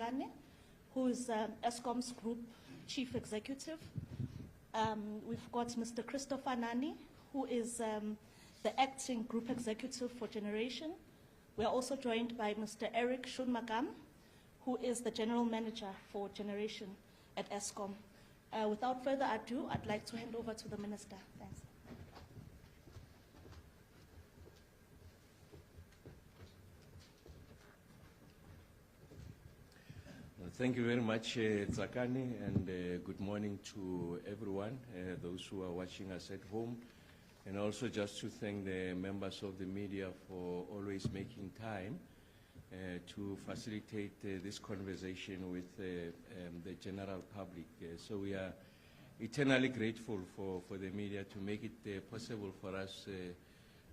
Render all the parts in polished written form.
Tsakane, who is Eskom's Group Chief Executive. We've got Mr. Christopher Nani, who is the Acting Group Executive for Generation. We are also joined by Mr. Eric Shunmagam, who is the General Manager for Generation at Eskom. Without further ado, I'd like to hand over to the Minister. Thanks. Thank you very much, Tsakani, and good morning to everyone, those who are watching us at home, and also just to thank the members of the media for always making time to facilitate this conversation with the general public. So we are eternally grateful for the media to make it possible for us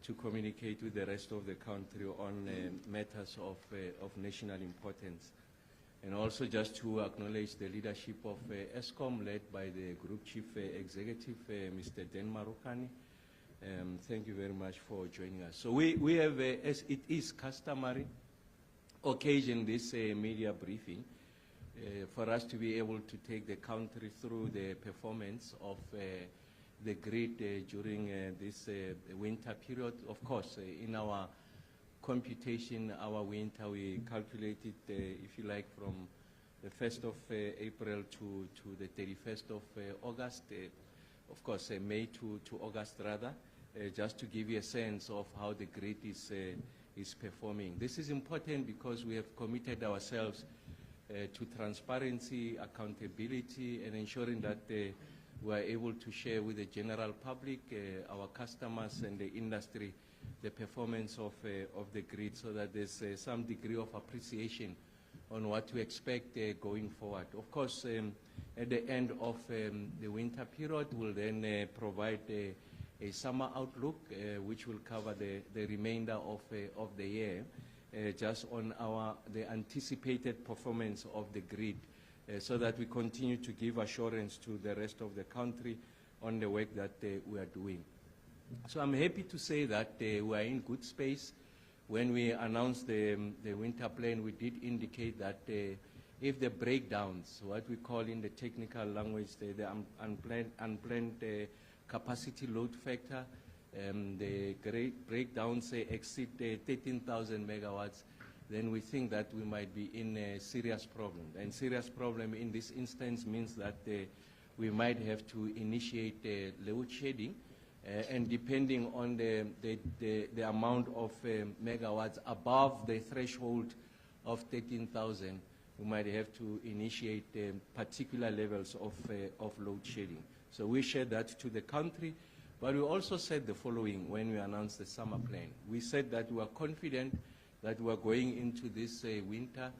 to communicate with the rest of the country on matters of national importance. And also just to acknowledge the leadership of Eskom, led by the Group Chief Executive, Mr. Dan Marukani. Thank you very much for joining us. So we have, as it is customary, occasion this media briefing for us to be able to take the country through the performance of the grid during this winter period. Of course, in our computation, our winter, we calculated, if you like, from the 1st of April to the 31st of August, of course, May to August rather, just to give you a sense of how the grid is performing. This is important because we have committed ourselves to transparency, accountability, and ensuring that we are able to share with the general public, our customers and the industry, the performance of the grid, so that there's some degree of appreciation on what to expect going forward. Of course, at the end of the winter period, we'll then provide a summer outlook, which will cover the remainder of the year, just on the anticipated performance of the grid, so that we continue to give assurance to the rest of the country on the work that we are doing. So I'm happy to say that we are in good space. When we announced the winter plan, we did indicate that if the breakdowns, what we call in the technical language, the unplanned capacity load factor, the breakdowns exceed 13,000 megawatts, then we think that we might be in a serious problem. And serious problem in this instance means that we might have to initiate load shedding. And depending on the amount of megawatts above the threshold of 13,000, we might have to initiate particular levels of load shedding. So we shared that to the country, but we also said the following when we announced the summer plan. We said that we are confident that we are going into this winter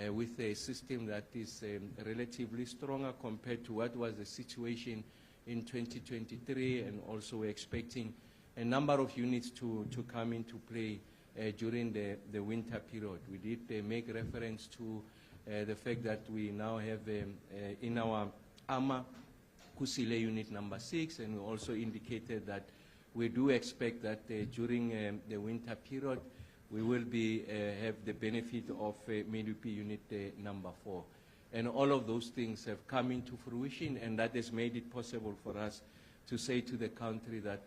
with a system that is relatively stronger compared to what was the situation in 2023, and also we're expecting a number of units to come into play during the winter period. We did make reference to the fact that we now have in our AMA Kusile unit number 6, and we also indicated that we do expect that during the winter period we will have the benefit of Medupi unit number 4. And all of those things have come into fruition, and that has made it possible for us to say to the country that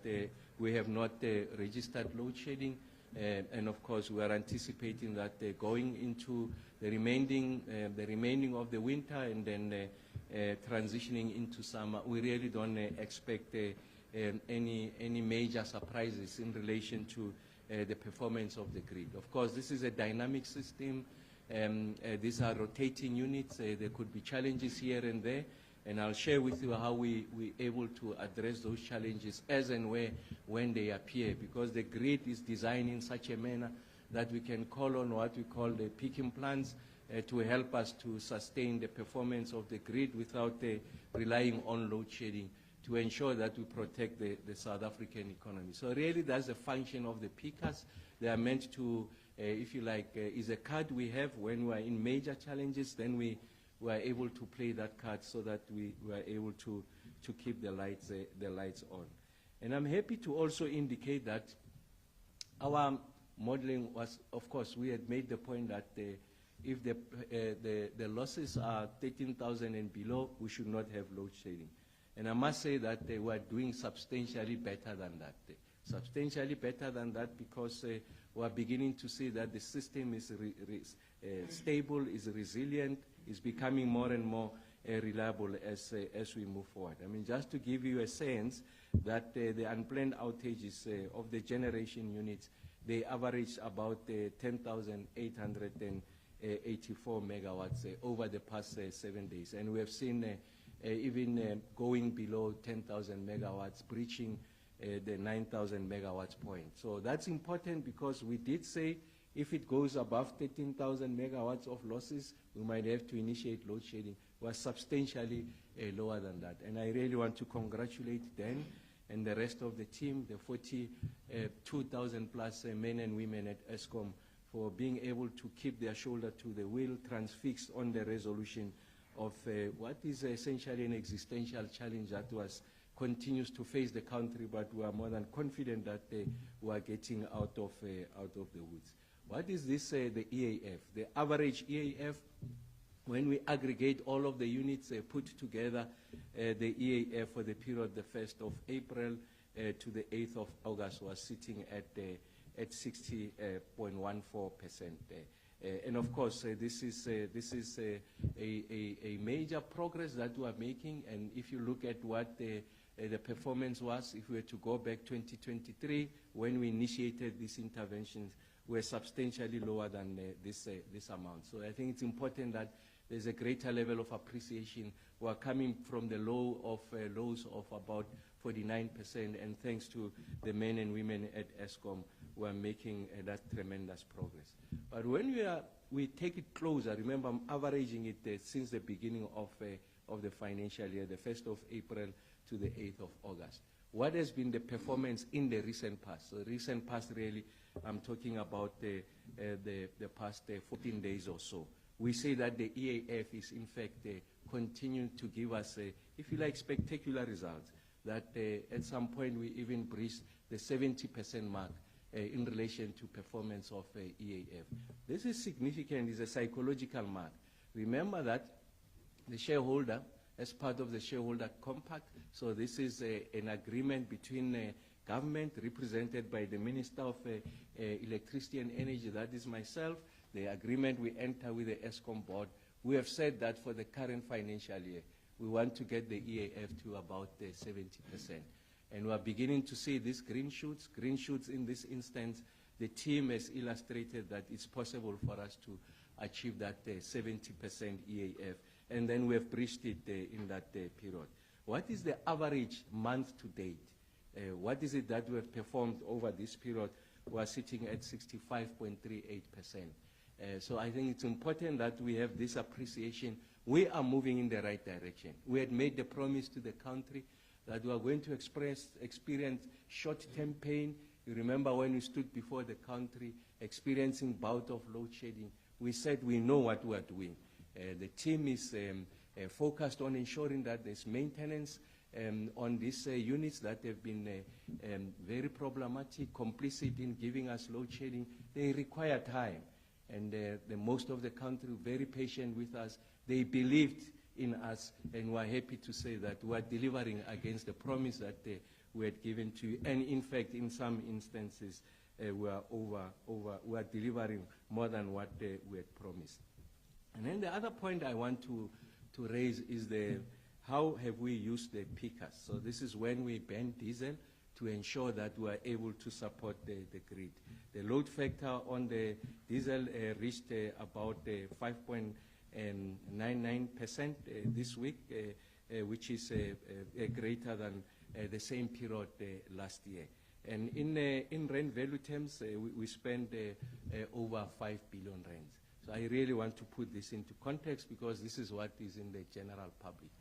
we have not registered load shedding. And of course, we are anticipating that going into the remaining of the winter and then transitioning into summer, we really don't expect any major surprises in relation to the performance of the grid. Of course, this is a dynamic system. These are rotating units. There could be challenges here and there, and I'll share with you how we're able to address those challenges as and when they appear, because the grid is designed in such a manner that we can call on what we call the peaking plants to help us to sustain the performance of the grid without relying on load shedding, to ensure that we protect the South African economy. So really that's the function of the peakers. They are meant to, if you like, is a card we have when we are in major challenges, then we are able to play that card so that we are able to keep the lights on. And I'm happy to also indicate that our modeling was, of course, we had made the point that if the losses are 13,000 and below, we should not have load shedding. And I must say that we are doing substantially better than that. Substantially better than that because we are beginning to see that the system is stable, is resilient, is becoming more and more reliable as we move forward. I mean, just to give you a sense that the unplanned outages of the generation units, they average about 10,884 megawatts over the past 7 days. And we have seen even going below 10,000 megawatts, breaching the 9,000 megawatts point. So that's important because we did say if it goes above 13,000 megawatts of losses, we might have to initiate load shedding. We're substantially lower than that. And I really want to congratulate Dan and the rest of the team, the 42,000 plus men and women at Eskom, for being able to keep their shoulder to the wheel, transfixed on the resolution of what is essentially an existential challenge that continues to face the country, but we are more than confident that we are getting out of the woods. What is this, the EAF? The average EAF, when we aggregate all of the units put together, the EAF for the period the 1st of April to the 8th of August was sitting at 60.14%. And of course, this is a major progress that we are making. And if you look at what the performance was, if we were to go back 2023, when we initiated these interventions, we're substantially lower than this amount. So I think it's important that there's a greater level of appreciation. We're coming from the lows of about 49%, and thanks to the men and women at Eskom, we're making that tremendous progress. But when we take it closer, remember I'm averaging it since the beginning of the financial year, the 1st of April to the 8th of August. What has been the performance in the recent past? So the recent past, really, I'm talking about the past 14 days or so. We say that the EAF is, in fact, continuing to give us, if you like, spectacular results, that at some point we even breached the 70% mark in relation to performance of EAF. This is significant. It's a psychological mark. Remember that the shareholder, as part of the shareholder compact, so this is an agreement between government, represented by the Minister of Electricity and Energy, that is myself, the agreement we enter with the Eskom board. We have said that for the current financial year, we want to get the EAF to about 70%. And we are beginning to see these green shoots. Green shoots in this instance, the team has illustrated that it's possible for us to achieve that 70% EAF. And then we have breached it in that period. What is the average month to date? What is it that we have performed over this period? We are sitting at 65.38%. So I think it's important that we have this appreciation. We are moving in the right direction. We had made the promise to the country that we are going to experience short-term pain. You remember when we stood before the country experiencing bout of load shedding, we said we know what we are doing. The team is focused on ensuring that there's maintenance on these units that have been very problematic, complicit in giving us load shedding. They require time. And the most of the country very patient with us. They believed in us, and we're happy to say that we're delivering against the promise that we had given to you. And in fact, in some instances, we're delivering more than what we had promised. And then the other point I want to raise is how have we used the pickers? So this is when we ban diesel to ensure that we are able to support the grid. The load factor on the diesel reached about 5.99% this week, which is greater than the same period last year. And in rand value terms, we spent over 5 billion rands. So I really want to put this into context because this is what is in the general public.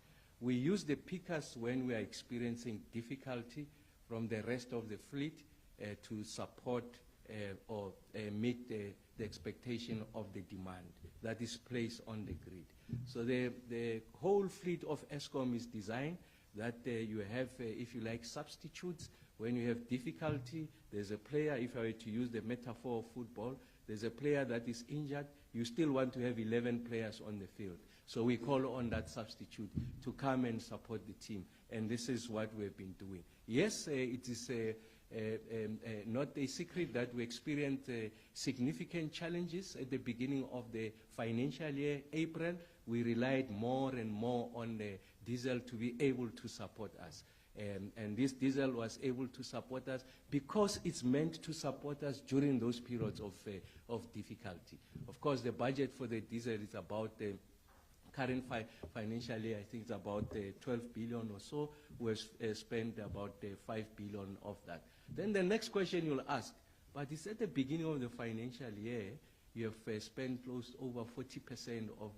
We use the pickers when we are experiencing difficulty from the rest of the fleet to support or meet the expectation of the demand that is placed on the grid. So the whole fleet of Eskom is designed that you have, if you like, substitutes. When you have difficulty, there's a player, if I were to use the metaphor of football, there's a player that is injured, you still want to have 11 players on the field. So we call on that substitute to come and support the team. And this is what we've been doing. Yes, it is not a secret that we experienced significant challenges at the beginning of the financial year. April, we relied more and more on the diesel to be able to support us. And this diesel was able to support us because it's meant to support us during those periods of difficulty. Of course, the budget for the diesel is about current financial year, I think it's about 12 billion or so. We've spent about 5 billion of that. Then the next question you'll ask, but it's at the beginning of the financial year, you have spent close over 40% of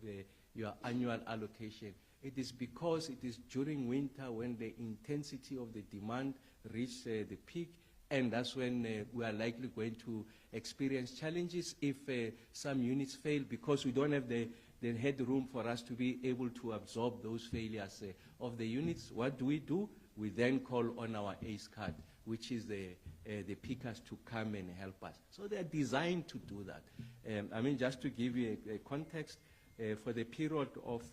your annual allocation. It is because it is during winter when the intensity of the demand reaches the peak, and that's when we are likely going to experience challenges if some units fail, because we don't have the headroom for us to be able to absorb those failures of the units. What do? We then call on our ACE card, which is the pickers to come and help us. So they're designed to do that. I mean, just to give you a context, for the period of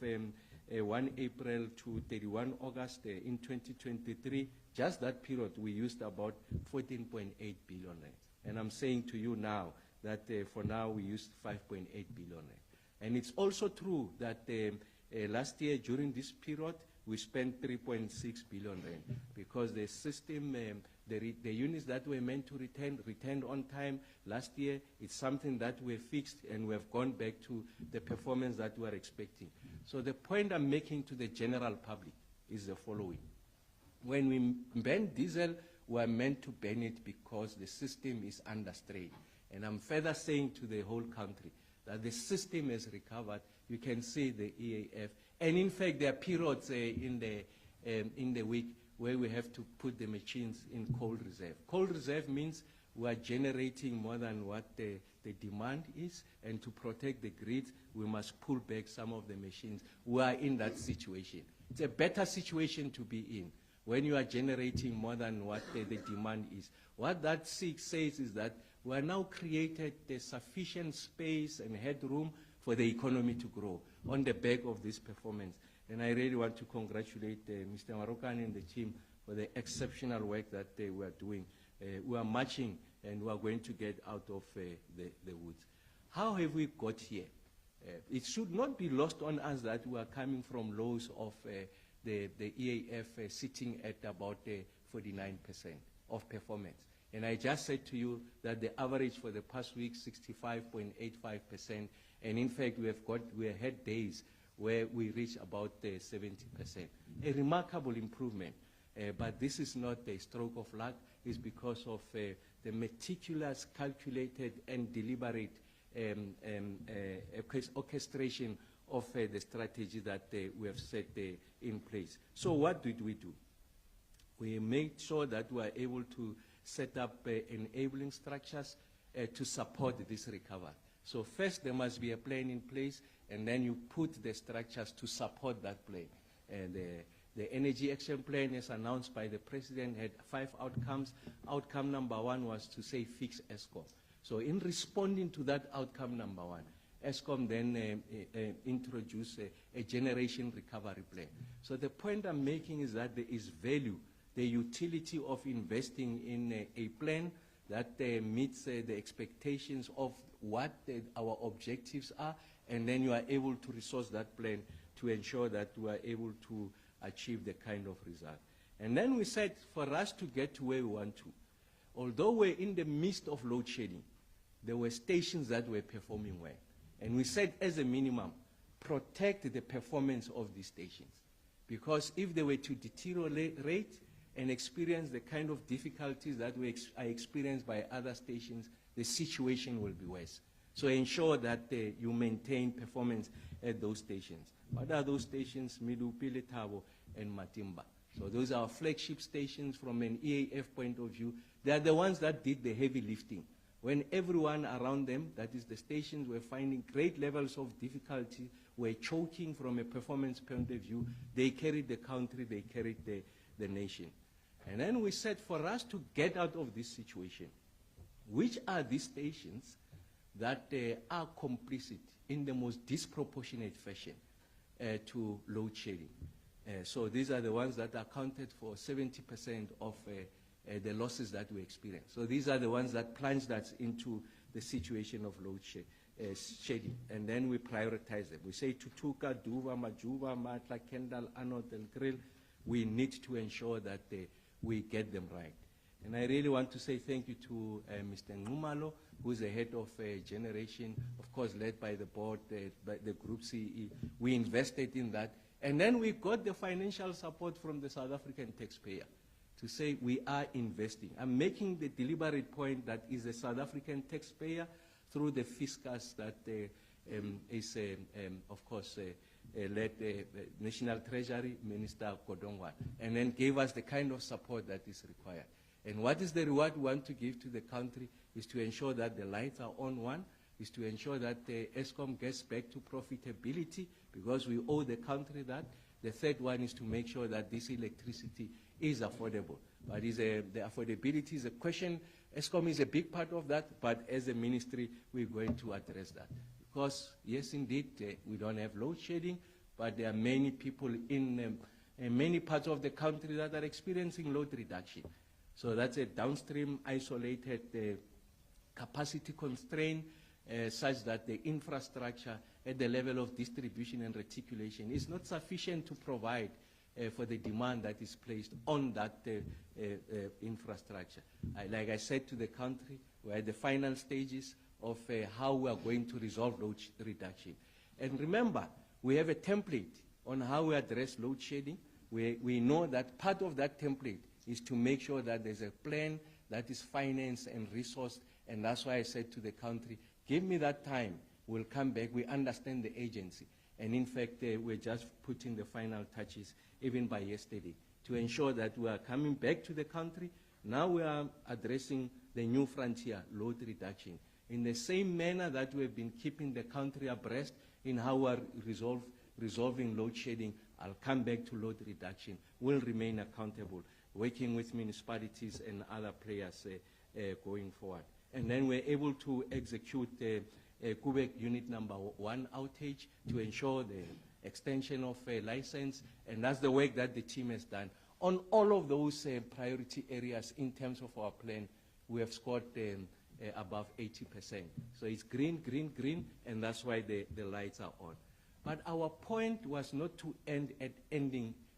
1 April to 31 August in 2023, just that period, we used about 14.8 billion rand. And I'm saying to you now that for now we used 5.8 billion rand. And it's also true that last year during this period, we spent 3.6 billion rand because the system, the units that were meant to returned on time last year. It's something that we fixed, and we have gone back to the performance that we are expecting. So the point I'm making to the general public is the following. When we ban diesel, we are meant to ban it because the system is under strain. And I'm further saying to the whole country that the system has recovered. You can see the EAF. And in fact, there are periods in the week where we have to put the machines in cold reserve. Cold reserve means we are generating more than what the demand is, and to protect the grid, we must pull back some of the machines. We are in that situation. It's a better situation to be in when you are generating more than what the demand is. What that says is that we are now created the sufficient space and headroom for the economy to grow on the back of this performance. And I really want to congratulate Mr. Marokane and the team for the exceptional work that they were doing. We are marching, and we are going to get out of the woods. How have we got here? It should not be lost on us that we are coming from lows of the EAF sitting at about 49% of performance. And I just said to you that the average for the past week, 65.85%. And in fact, we had days where we reached about 70%. A remarkable improvement. But this is not a stroke of luck. It's because of the meticulous, calculated, and deliberate orchestration of the strategy that we have set in place. So what did we do? We made sure that we are able to set up enabling structures to support this recovery. So first there must be a plan in place, and then you put the structures to support that plan. And the Energy Action Plan, as announced by the President, had 5 outcomes. Outcome number 1 was to say fix Eskom. So in responding to that outcome number 1, Eskom then introduced a generation recovery plan. So the point I'm making is that there is value, the utility of investing in a plan that meets the expectations of what our objectives are, and then you are able to resource that plan to ensure that we are able to achieve the kind of result. And then we said, for us to get to where we want to, although we're in the midst of load shedding, there were stations that were performing well. And we said, as a minimum, protect the performance of these stations. Because if they were to deteriorate and experience the kind of difficulties that are experienced by other stations, the situation will be worse. So ensure that you maintain performance at those stations. What are those stations? Medupi, Letabo, and Matimba. So those are flagship stations from an EAF point of view. They are the ones that did the heavy lifting. When everyone around them, that is the stations, were finding great levels of difficulty, were choking from a performance point of view, they carried the country, they carried the nation. And then we said, for us to get out of this situation, which are these stations that are complicit in the most disproportionate fashion to load shedding. So these are the ones that accounted for 70% of the losses that we experience. So these are the ones that plunged us into the situation of load shedding. And then we prioritize them. We say Tutuka, Duva, Majuba, Matla, Kendal, Anod, and Grill. We need to ensure that we get them right. And I really want to say thank you to Mr. Ngumalo, who's the head of Generation, of course, led by the board, by the Group CE. We invested in that. And then we got the financial support from the South African taxpayer to say we are investing. I'm making the deliberate point that is the South African taxpayer through the fiscus that is, of course, led the National Treasury Minister Kodongwa, and then gave us the kind of support that is required. And what is the reward we want to give to the country is to ensure that the lights are on, one, is to ensure that Eskom gets back to profitability because we owe the country that. The third one is to make sure that this electricity is affordable. But the affordability is a question. Eskom is a big part of that, but as a ministry, we're going to address that. Because, yes, indeed, we don't have load shedding, but there are many people in many parts of the country that are experiencing load reduction. So that's a downstream isolated capacity constraint such that the infrastructure at the level of distribution and reticulation is not sufficient to provide for the demand that is placed on that infrastructure. Like I said to the country, we're at the final stages of how we are going to resolve load reduction. And remember, we have a template on how we address load shedding. We know that part of that template is to make sure that there's a plan that is financed and resourced, and that's why I said to the country, give me that time, we'll come back, we understand the agency. And in fact, we're just putting the final touches, even by yesterday, to ensure that we are coming back to the country. Now we are addressing the new frontier, load reduction, in the same manner that we have been keeping the country abreast in how we are resolving load shedding. I'll come back to load reduction. We'll remain accountable, working with municipalities and other players going forward. And then we're able to execute Kubek Unit Number 1 outage to ensure the extension of license, and that's the work that the team has done. On all of those priority areas in terms of our plan, we have scored above 80%. So it's green, green, green, and that's why the lights are on. But our point was not to end at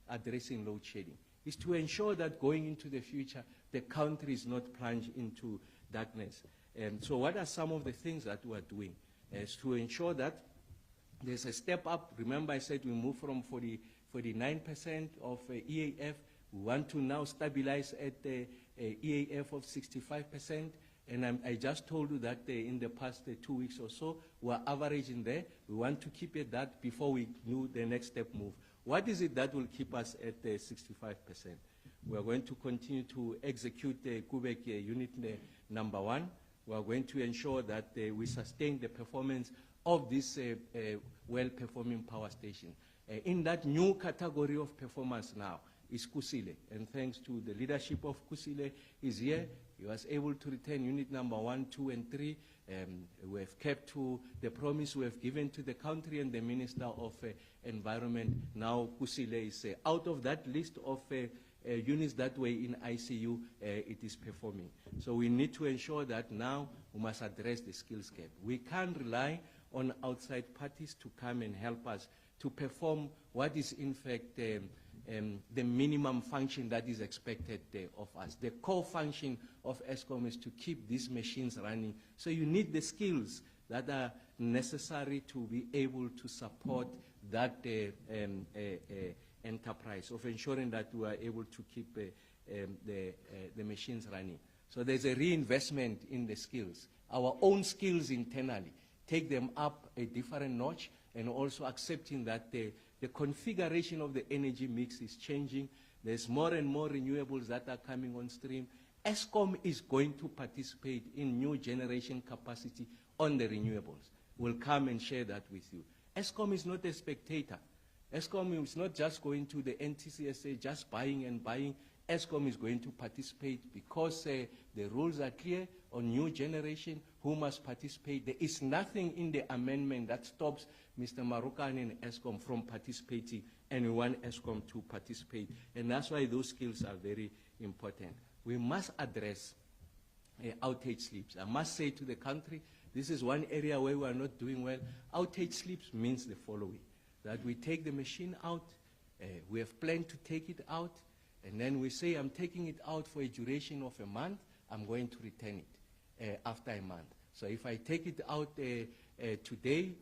addressing load shedding. It's to ensure that going into the future, the country is not plunged into darkness. And so what are some of the things that we are doing? Is to ensure that there's a step up. Remember I said we moved from 49% of EAF. We want to now stabilize at the EAF of 65%. And I just told you that in the past 2 weeks or so, we're averaging there. We want to keep it that before we do the next step move. What is it that will keep us at 65%? We are going to continue to execute the Kubek Unit Number 1. We are going to ensure that we sustain the performance of this well-performing power station. In that new category of performance now is Kusile, and thanks to the leadership of Kusile is here. He was able to retain Unit Number 1, 2, and 3. We have kept to the promise we have given to the country and the Minister of Environment. Now Kusile is out of that list of units that were in ICU, it is performing. So we need to ensure that now we must address the skills gap. We can't rely on outside parties to come and help us to perform what is in fact the minimum function that is expected of us. The core function of Eskom is to keep these machines running. So you need the skills that are necessary to be able to support that enterprise of ensuring that we are able to keep the machines running. So there's a reinvestment in the skills. Our own skills internally, take them up a different notch, and also accepting that the configuration of the energy mix is changing. There's more and more renewables that are coming on stream. Eskom is going to participate in new generation capacity on the renewables. We'll come and share that with you. Eskom is not a spectator. Eskom is not just going to the NTCSA, just buying and buying. Eskom is going to participate because the rules are clear on new generation who must participate. There is nothing in the amendment that stops Mr. Marokane and ESCOM from participating, and we want ESCOM to participate. And that's why those skills are very important. We must address outage slips. I must say to the country, this is one area where we are not doing well. Outage slips means the following, that we take the machine out, we have planned to take it out, and then we say, I'm taking it out for a duration of a month, I'm going to return it after a month. So if I take it out today,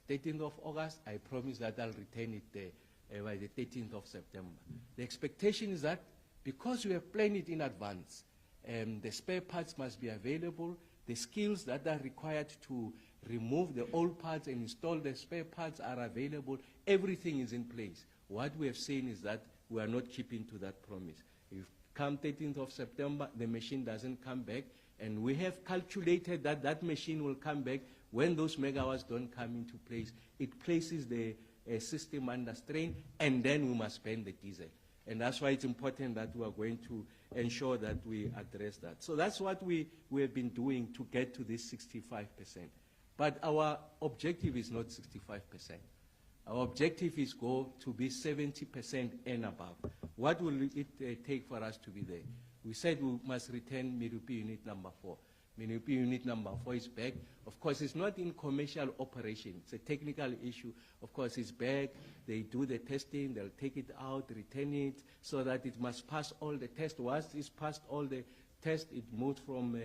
13th of August, I promise that I'll return it by the 13th of September. The expectation is that because we have planned it in advance, the spare parts must be available, the skills that are required to remove the old parts and install the spare parts are available, everything is in place. What we have seen is that we are not keeping to that promise. If come 13th of September, the machine doesn't come back, and we have calculated that that machine will come back when those megawatts don't come into place. It places the system under strain, and then we must spend the diesel. And that's why it's important that we are going to ensure that we address that. So that's what we have been doing to get to this 65%. But our objective is not 65%. Our objective is go to be 70% and above. What will it take for us to be there? We said we must return Medupi unit number 4. Medupi unit number 4 is back. Of course, it's not in commercial operation. It's a technical issue. Of course, it's back. They do the testing. They'll take it out, return it, so that it must pass all the tests. Once it's passed all the tests, it moves from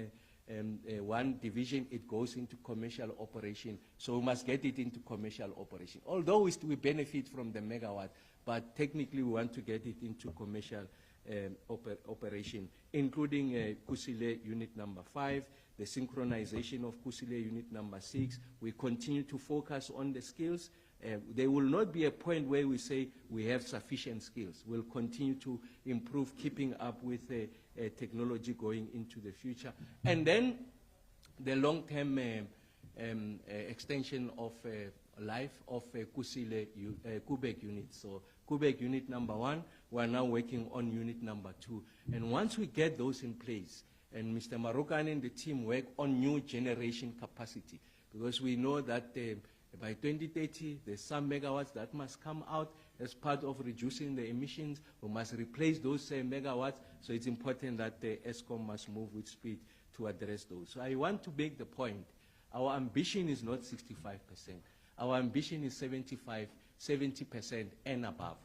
one division, it goes into commercial operation. So we must get it into commercial operation. Although we benefit from the megawatt, but technically we want to get it into commercial operation, including Kusile unit number 5, the synchronization of Kusile unit number 6. We continue to focus on the skills. There will not be a point where we say we have sufficient skills. We'll continue to improve, keeping up with technology going into the future. And then the long-term extension of life of Kusile Kubek unit. So Kubek unit number 1, we're now working on unit number 2. And once we get those in place, and Mr. Marokane and the team work on new generation capacity, because we know that by 2030, there's some megawatts that must come out as part of reducing the emissions. We must replace those megawatts, so it's important that the ESCOM must move with speed to address those. So I want to make the point, our ambition is not 65%. Our ambition is 70% and above.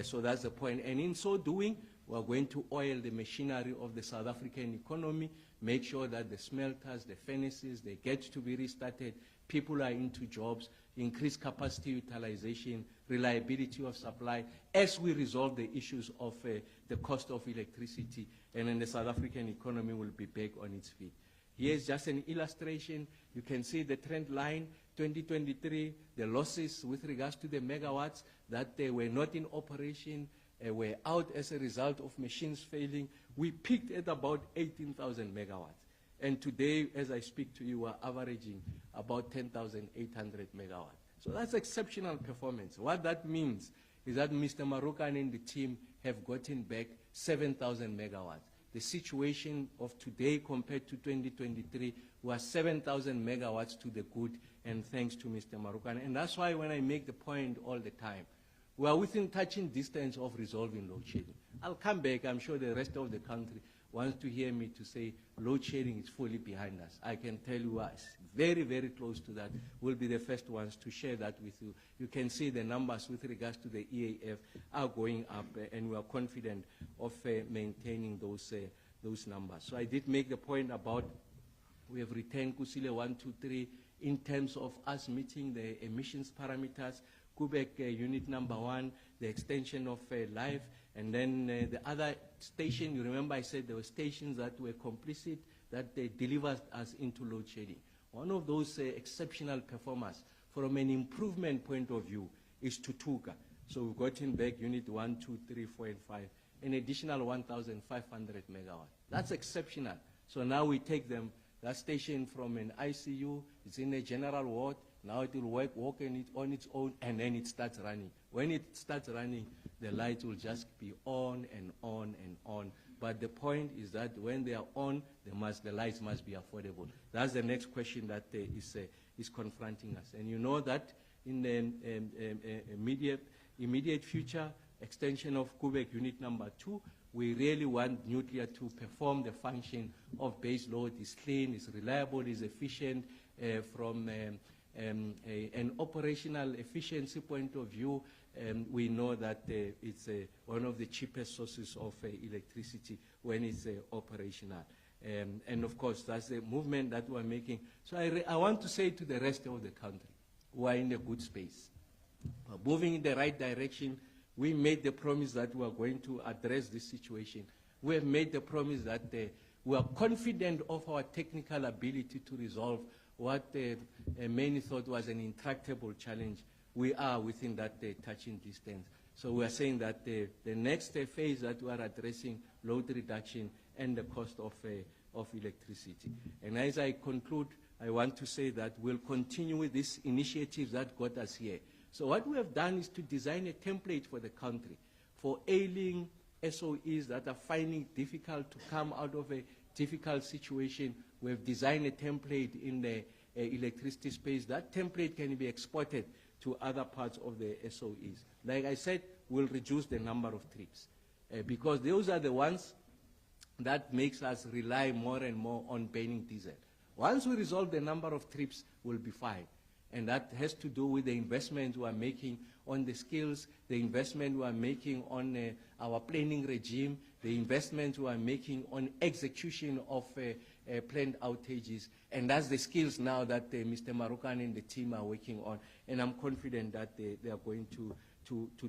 So that's the point. And in so doing, we're going to oil the machinery of the South African economy, make sure that the smelters, the furnaces, they get to be restarted, people are into jobs, increase capacity utilization, reliability of supply, as we resolve the issues of the cost of electricity, and then the South African economy will be back on its feet. Here's just an illustration. You can see the trend line, 2023, the losses with regards to the megawatts that they were not in operation, were out as a result of machines failing. We peaked at about 18,000 megawatts. And today, as I speak to you, we're averaging about 10,800 megawatts. So that's exceptional performance. What that means is that Mr. Marokane and the team have gotten back 7,000 megawatts. The situation of today compared to 2023 was 7,000 megawatts to the good, and thanks to Mr. Marokane. And that's why when I make the point all the time, we are within touching distance of resolving load shedding. I'll come back. I'm sure the rest of the country wants to hear me to say load shedding is fully behind us. I can tell you us very, very close to that. We'll be the first ones to share that with you. You can see the numbers with regards to the EAF are going up, and we are confident of maintaining those numbers. So I did make the point about we have retained Kusile 1, 2, 3 in terms of us meeting the emissions parameters. Kubek unit number 1, the extension of life, and then the other station, you remember I said there were stations that were complicit, that they delivered us into load shedding. One of those exceptional performers from an improvement point of view is Tutuka. So we've gotten back unit 1, 2, 3, 4, and 5, an additional 1,500 megawatts. That's exceptional. So now we take them, that station from an ICU, it's in a general ward, now it will work on its own, and then it starts running. When it starts running, the lights will just be on and on and on but the point is that when they are on, the lights must be affordable. That's the next question that is confronting us. And you know that in the immediate future, extension of Quebec Unit Number 2, we really want nuclear to perform the function of base load. It's clean, it's reliable, it's efficient from an operational efficiency point of view. We know that it's one of the cheapest sources of electricity when it's operational. And of course, that's the movement that we're making. So I want to say to the rest of the country, we're in a good space. We're moving in the right direction. We made the promise that we are going to address this situation. We have made the promise that we are confident of our technical ability to resolve what many thought was an intractable challenge. We are within that touching distance. So we are saying that the next phase that we are addressing, load reduction and the cost of electricity. And as I conclude, I want to say that we'll continue with these initiatives that got us here. So what we have done is to design a template for the country for ailing SOEs that are finding it difficult to come out of a difficult situation. We have designed a template in the electricity space. That template can be exported to other parts of the SOEs. Like I said, we'll reduce the number of trips because those are the ones that makes us rely more and more on burning diesel. Once we resolve the number of trips, we'll be fine. And that has to do with the investment we are making on the skills, the investment we are making on our planning regime, the investment we are making on execution of planned outages. And that's the skills now that Mr. Marokane and the team are working on. And I'm confident that they are going to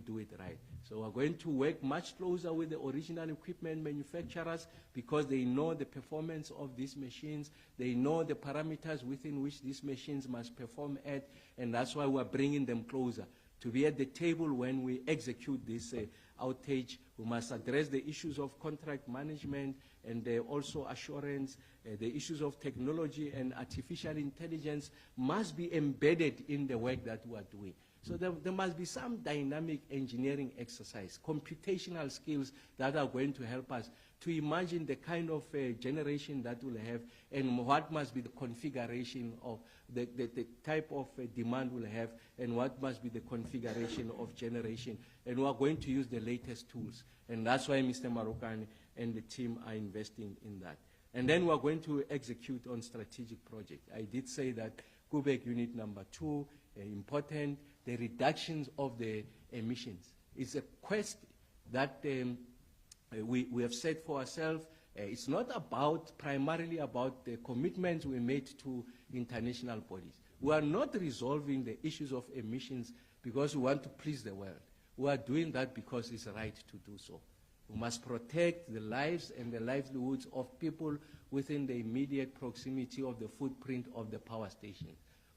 do it right. So we're going to work much closer with the original equipment manufacturers because they know the performance of these machines. They know the parameters within which these machines must perform at, and that's why we're bringing them closer. To be at the table when we execute this outage, we must address the issues of contract management and also assurance. The issues of technology and artificial intelligence must be embedded in the work that we are doing. So there must be some dynamic engineering exercise, computational skills that are going to help us to imagine the kind of generation that we'll have and what must be the configuration of the type of demand we'll have and what must be the configuration of generation. And we are going to use the latest tools. And that's why Mr. Marokane and the team are investing in that. And then we are going to execute on strategic projects. I did say that Quebec Unit Number 2, important. The reductions of the emissions is a quest that we have set for ourselves. It's not primarily about the commitments we made to international bodies. We are not resolving the issues of emissions because we want to please the world. We are doing that because it's right to do so. We must protect the lives and the livelihoods of people within the immediate proximity of the footprint of the power station.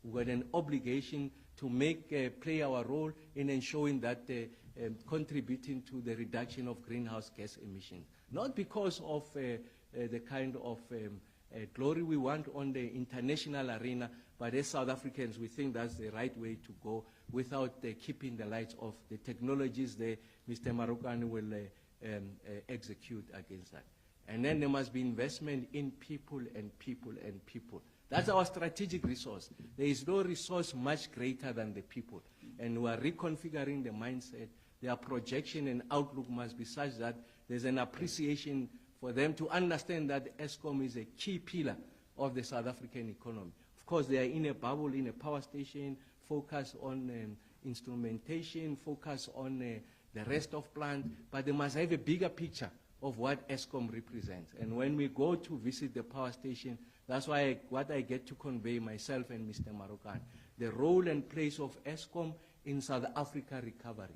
We've got an obligation to play our role in ensuring that contributing to the reduction of greenhouse gas emissions. Not because of the kind of glory we want on the international arena, but as South Africans, we think that's the right way to go without keeping the lights off. The technologies there, Mr. Marokane will execute against that. And then there must be investment in people and people and people. That's our strategic resource. There is no resource much greater than the people. And we are reconfiguring the mindset. Their projection and outlook must be such that there's an appreciation for them to understand that Eskom is a key pillar of the South African economy. Of course, they are in a bubble, in a power station, focus on instrumentation, focus on the rest of plant, but they must have a bigger picture of what Eskom represents. And when we go to visit the power station, that's why what I get to convey myself and Mr. Marokane, the role and place of Eskom in South Africa recovery,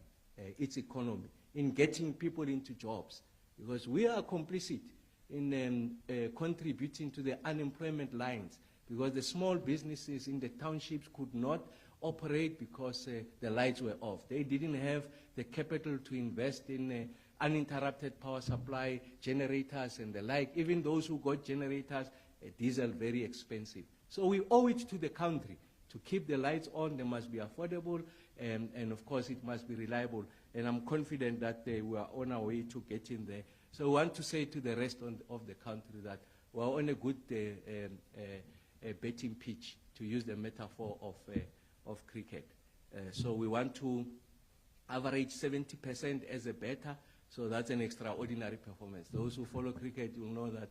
its economy, in getting people into jobs. Because we are complicit in contributing to the unemployment lines, because the small businesses in the townships could not operate because the lights were off. They didn't have the capital to invest in uninterrupted power supply, generators and the like. Even those who got generators, diesel very expensive. So we owe it to the country to keep the lights on. They must be affordable. and of course it must be reliable. And I'm confident that we are on our way to getting there. So I want to say to the rest of the country that we are on a good betting pitch, to use the metaphor of cricket. So we want to average 70% as a better, so that's an extraordinary performance. Those who follow cricket will know that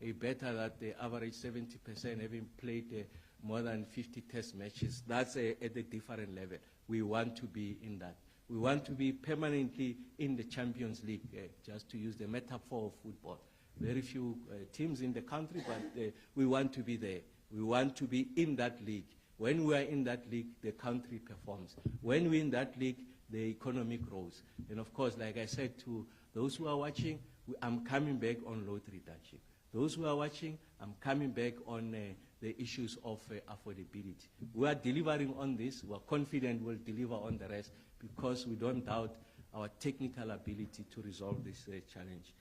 a better that they average 70%, having played more than 50 test matches, that's at a different level. We want to be in that. We want to be permanently in the Champions League, just to use the metaphor of football. Very few teams in the country, but we want to be there. We want to be in that league. When we are in that league, the country performs. When we're in that league, the economy grows. And of course, like I said to those who are watching, I'm coming back on load reduction. Those who are watching, I'm coming back on the issues of affordability. We are delivering on this. We're confident we'll deliver on the rest, because we don't doubt our technical ability to resolve this challenge.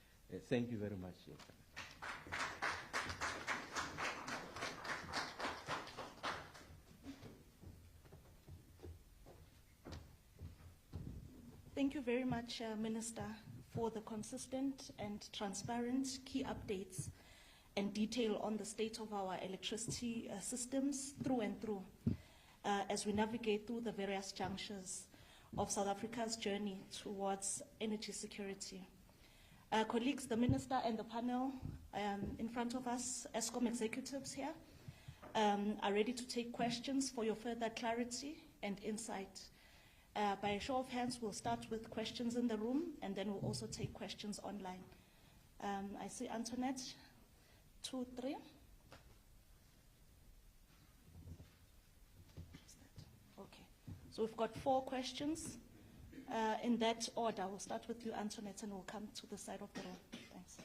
Thank you very much. Thank you very much, Minister, for the consistent and transparent key updates and detail on the state of our electricity systems through and through as we navigate through the various junctures of South Africa's journey towards energy security. Colleagues, the Minister and the panel in front of us, Eskom executives here, are ready to take questions for your further clarity and insight. By a show of hands, we'll start with questions in the room, and then we'll also take questions online. I see Antoinette, 2, 3. Okay, so we've got 4 questions. In that order, we'll start with you, Antoinette, and we'll come to the side of the room. Thanks.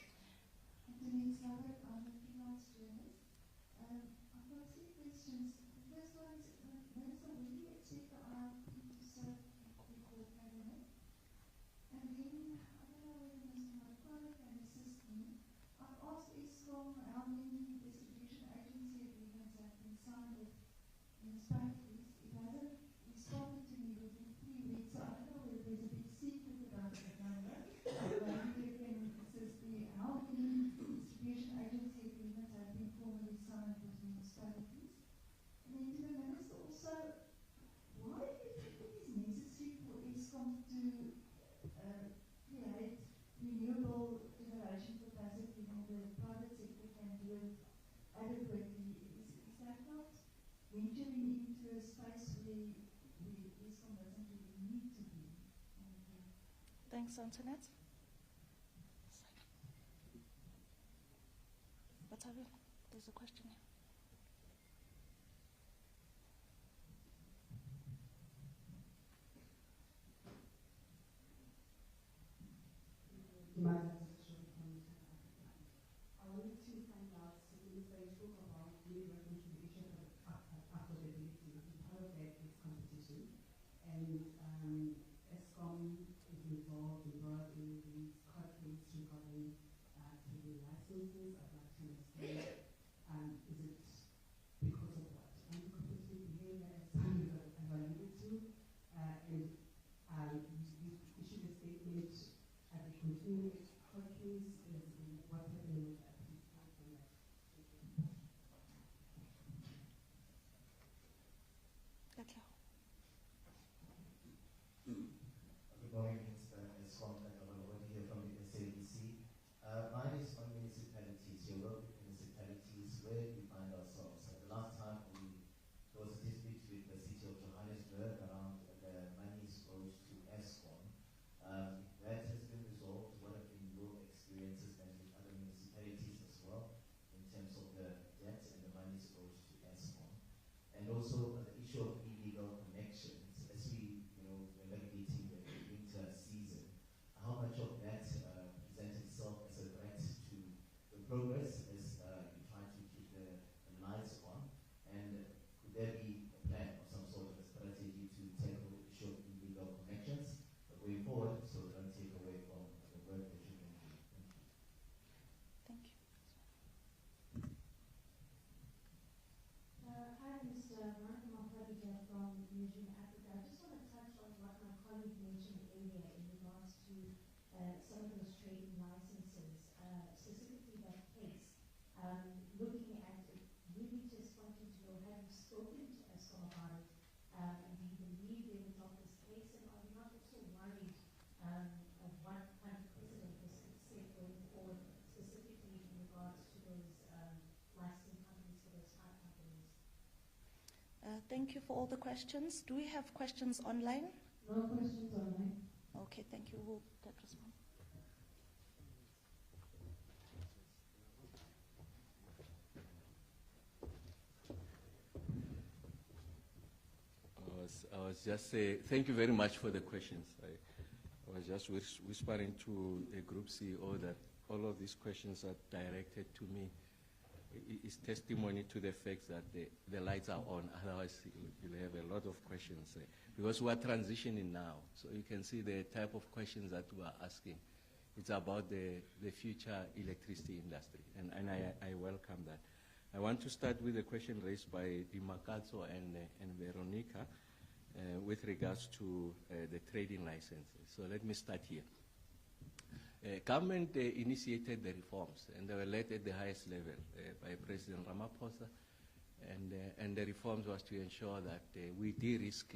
Antoinette Sauer, I'm a freelance journalist. I've got 3 questions. The first one is, Minister, will you expect the IRP to serve what we call parliament? And then, I don't know whether Minister Makwala can assist me. I've asked Eskom how many distribution agency agreements have been signed with municipalities. It hasn't responded to me within 3 weeks, so I don't know whether there's a big secret about that number. Maybe you can assist me. How many distribution agency agreements have been formally signed with municipalities? And then to the Minister also, why do you think it is necessary for Eskom to create renewable generation capacity when the private sector can do it adequately? Is that not venturing into a space where Eskom doesn't really need to be? Thanks, Antoinette. Batavia, there's a question here. I wanted to find out, so the Minister spoke about labor contribution of affordability, and part of that is competition. And Eskom is involved in broadly these court cases regarding TV licenses. I'd like to understand, is it Thank you for all the questions. Do we have questions online? No questions online. Okay, thank you. We'll get response. I was just thank you very much for the questions. I was just whispering to the group CEO that all of these questions are directed to me. It's testimony to the fact that the lights are on. Otherwise, you'll have a lot of questions because we are transitioning now. So you can see the type of questions that we are asking. It's about the future electricity industry, and I welcome that. I want to start with a question raised by Dimakatso and Veronica with regards to the trading licenses. So let me start here. Government initiated the reforms, and they were led at the highest level by President Ramaphosa, and the reforms was to ensure that we de-risk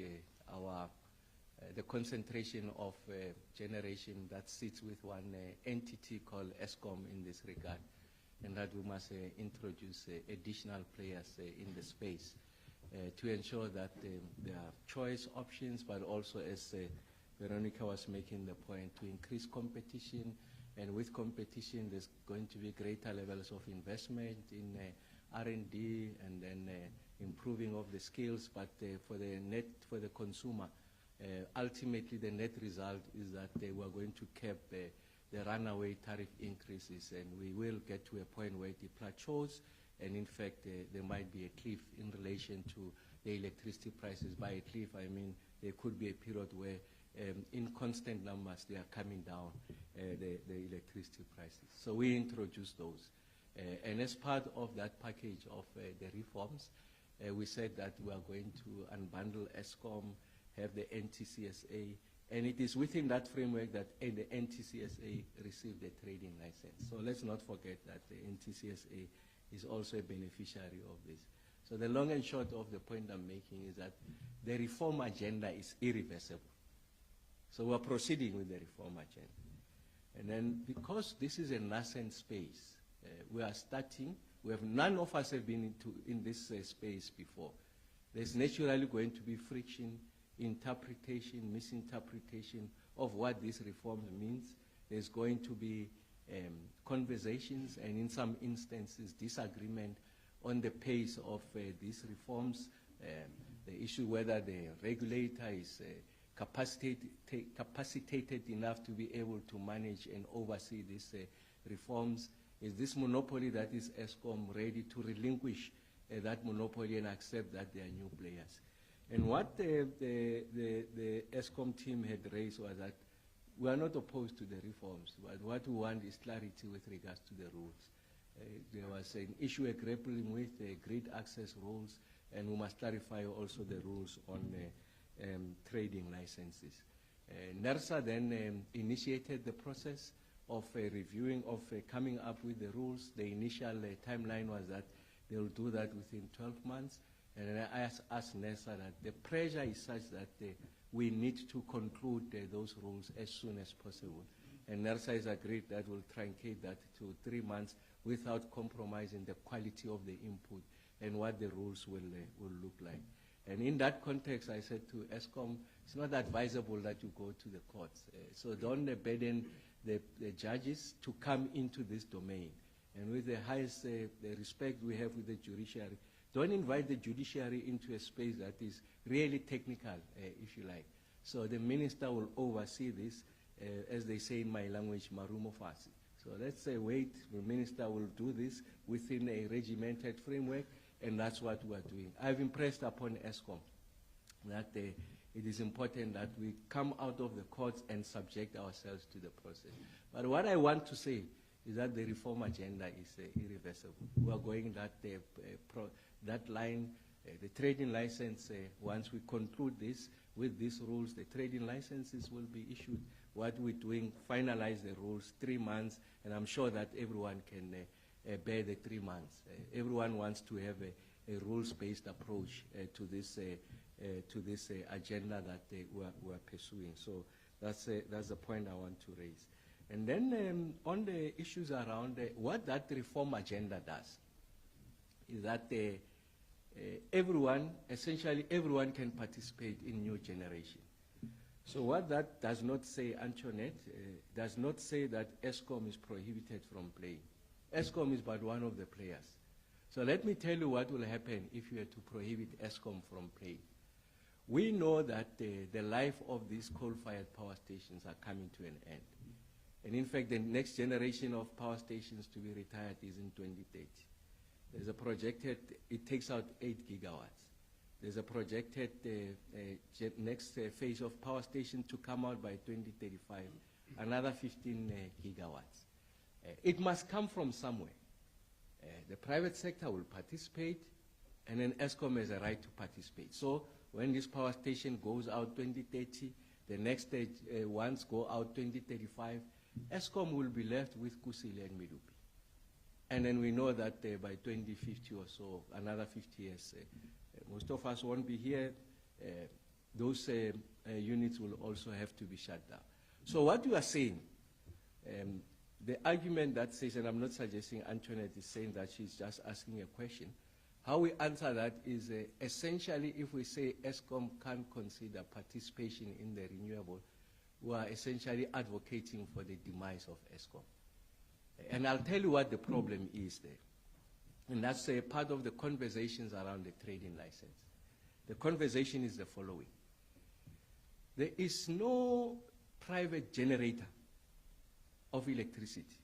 the concentration of generation that sits with one entity called Eskom in this regard, and that we must introduce additional players in the space to ensure that there are choice options, but also, as Veronica was making the point, to increase competition, and with competition there's going to be greater levels of investment in R&D and then improving of the skills, but for the consumer, ultimately the net result is that we are going to cap the runaway tariff increases, and we will get to a point where it plateaus, and in fact there might be a cliff in relation to the electricity prices. By a cliff I mean there could be a period where in constant numbers they are coming down, the electricity prices. So we introduced those. And as part of that package of the reforms, we said that we are going to unbundle Eskom, have the NTCSA, and it is within that framework that the NTCSA received the trading license. So let's not forget that the NTCSA is also a beneficiary of this. So the long and short of the point I'm making is that the reform agenda is irreversible. So we're proceeding with the reform agenda. And then because this is a nascent space, we are starting, none of us have been in this space before. There's naturally going to be friction, interpretation, misinterpretation of what this reform means. There's going to be conversations and in some instances disagreement on the pace of these reforms. The issue whether the regulator is capacitated enough to be able to manage and oversee these reforms. Is this monopoly that is Eskom ready to relinquish that monopoly and accept that there are new players? And what the Eskom team had raised was that we are not opposed to the reforms, but what we want is clarity with regards to the rules. There was an issue we're grappling with, the grid access rules, and we must clarify also the rules on trading licenses. NERSA then initiated the process of reviewing, of coming up with the rules. The initial timeline was that they will do that within 12 months. And I asked NERSA that the pressure is such that we need to conclude those rules as soon as possible. And NERSA has agreed that we'll truncate that to 3 months without compromising the quality of the input and what the rules will look like. And in that context, I said to Eskom, it's not advisable that you go to the courts. So don't burden the judges to come into this domain. And with the highest the respect we have with the judiciary, don't invite the judiciary into a space that is really technical, if you like. So the minister will oversee this, as they say in my language, marumo fasi. So let's say wait, the minister will do this within a regimented framework, and that's what we're doing. I've impressed upon Eskom that it is important that we come out of the courts and subject ourselves to the process. But what I want to say is that the reform agenda is irreversible. We are going that line, the trading license, once we conclude this with these rules, the trading licenses will be issued. What we're doing, finalize the rules, 3 months, and I'm sure that everyone can bear the 3 months. Everyone wants to have a rules-based approach to this agenda that we're pursuing. So that's the point I want to raise. And then on the issues around what that reform agenda does is that everyone, essentially everyone can participate in new generation. So what that does not say, Antoinette, does not say that ESCOM is prohibited from playing. ESCOM is but one of the players. So let me tell you what will happen if you were to prohibit ESCOM from playing. We know that the life of these coal-fired power stations are coming to an end. And in fact, the next generation of power stations to be retired is in 2030. There's a projected, it takes out 8 gigawatts. There's a projected next phase of power station to come out by 2035, another 15 gigawatts. It must come from somewhere. The private sector will participate, and then ESCOM has a right to participate. So when this power station goes out 2030, the next ones go out 2035, ESCOM will be left with Kusile and Medupi. And then we know that by 2050 or so, another 50 years, most of us won't be here. Those units will also have to be shut down. So what you are saying, the argument that says, and I'm not suggesting Antoinette is saying that, she's just asking a question. How we answer that is essentially if we say ESCOM can't consider participation in the renewable, we are essentially advocating for the demise of ESCOM. And I'll tell you what the problem is there. And that's part of the conversations around the trading license. The conversation is the following. There is no private generator of electricity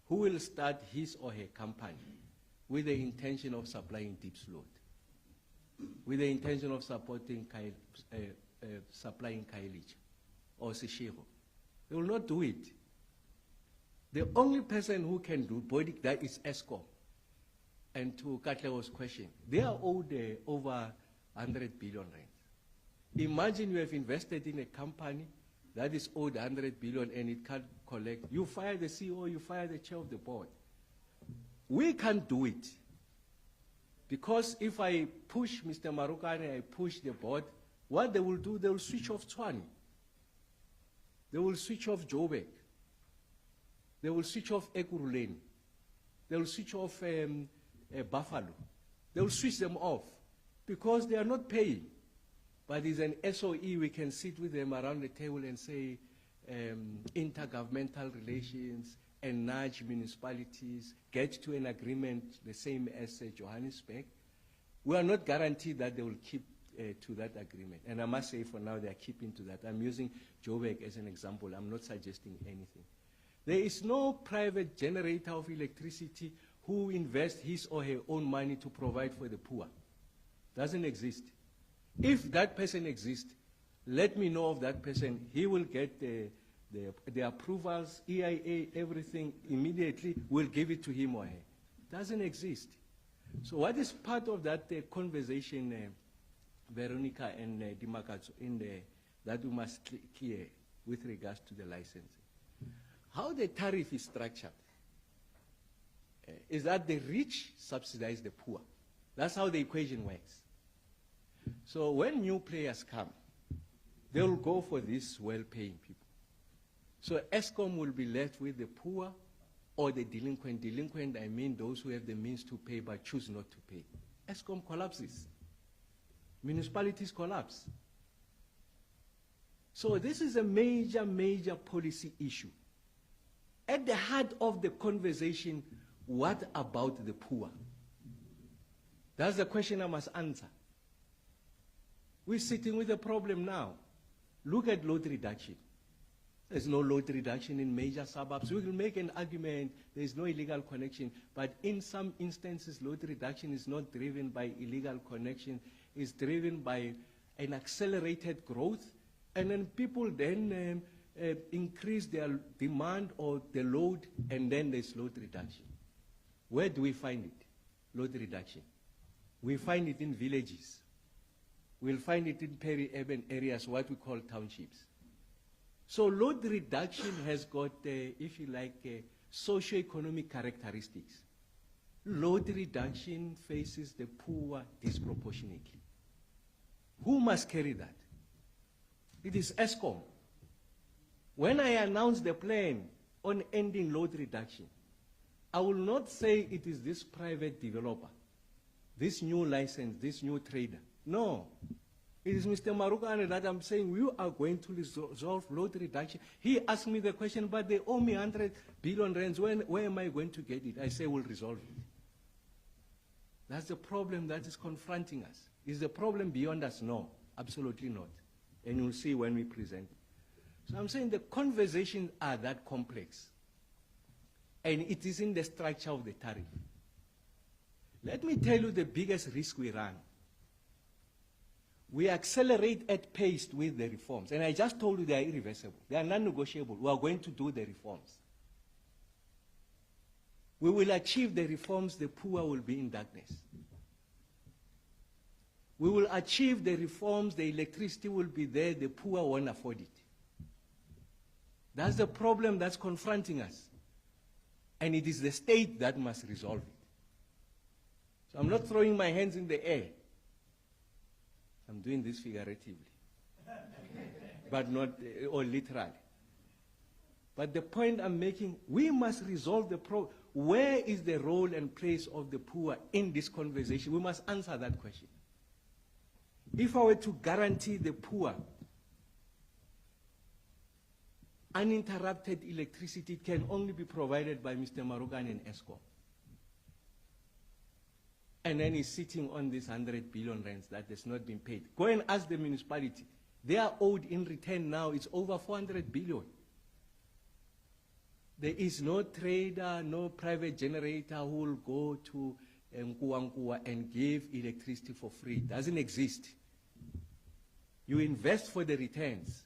who will start his or her company with the intention of supplying deep load, with the intention of supporting supplying Khayelitsha or Seshego. They will not do it. The only person who can do that is ESCOM. And to Katleo's question, they are owed over 100 billion rand. Imagine you have invested in a company that is owed 100 billion and it can't collect. You fire the CEO, you fire the chair of the board. We can't do it. Because if I push Mr. Marukane, I push the board, what they will do, they will switch off Tshwane. They will switch off Joburg. They will switch off Ekurhuleni. They will switch off Buffalo. They will switch them off because they are not paying. But there's an SOE, we can sit with them around the table and say intergovernmental relations, and nudge municipalities, get to an agreement the same as Johannesburg. We are not guaranteed that they will keep to that agreement. And I must say for now they are keeping to that. I'm using Joburg as an example. I'm not suggesting anything. There is no private generator of electricity who invests his or her own money to provide for the poor. Doesn't exist. If that person exists, let me know of that person. He will get the approvals, EIA, everything immediately. We'll give it to him or her. Doesn't exist. So what is part of that conversation, Veronica and Dimakatso, that we must clear with regards to the licensing? How the tariff is structured is that the rich subsidize the poor. That's how the equation works. So when new players come, they will go for these well-paying people. So ESCOM will be left with the poor or the delinquent. Delinquent, I mean those who have the means to pay but choose not to pay. ESCOM collapses. Municipalities collapse. So this is a major, major policy issue. At the heart of the conversation, what about the poor? That's the question I must answer. We're sitting with a problem now. Look at load reduction. There's no load reduction in major suburbs. We will make an argument there's no illegal connection, but in some instances, load reduction is not driven by illegal connection. It's driven by an accelerated growth, and then people then increase their demand or the load, and then there's load reduction. Where do we find it? Load reduction. We find it in villages. We'll find it in peri-urban areas, what we call townships. So load reduction has got, if you like, socio-economic characteristics. Load reduction faces the poor disproportionately. Who must carry that? It is ESCOM. When I announce the plan on ending load reduction, I will not say it is this private developer. this new license, this new trader. No. It is Mr. Marukane that I'm saying we are going to resolve load reduction. He asked me the question, but they owe me 100 billion rands. Where am I going to get it? I say we'll resolve it. That's the problem that is confronting us. Is the problem beyond us? No, absolutely not. And you'll see when we present it. So I'm saying the conversations are that complex. And it is in the structure of the tariff. Let me tell you the biggest risk we run. We accelerate at pace with the reforms. And I just told you they are irreversible. They are non-negotiable. We are going to do the reforms. We will achieve the reforms, the poor will be in darkness. We will achieve the reforms, the electricity will be there, the poor won't afford it. That's the problem that's confronting us. And it is the state that must resolve it. So I'm not throwing my hands in the air. I'm doing this figuratively, but not, or literally. But the point I'm making, we must resolve the problem. Where is the role and place of the poor in this conversation? We must answer that question. If I were to guarantee the poor uninterrupted electricity, it can only be provided by Mr. Marukane and Eskom. And then he's sitting on this 100 billion rands that has not been paid. Go and ask the municipality. They are owed in return now, it's over 400 billion. There is no trader, no private generator who will go to Nkuwa and give electricity for free. It doesn't exist. You invest for the returns.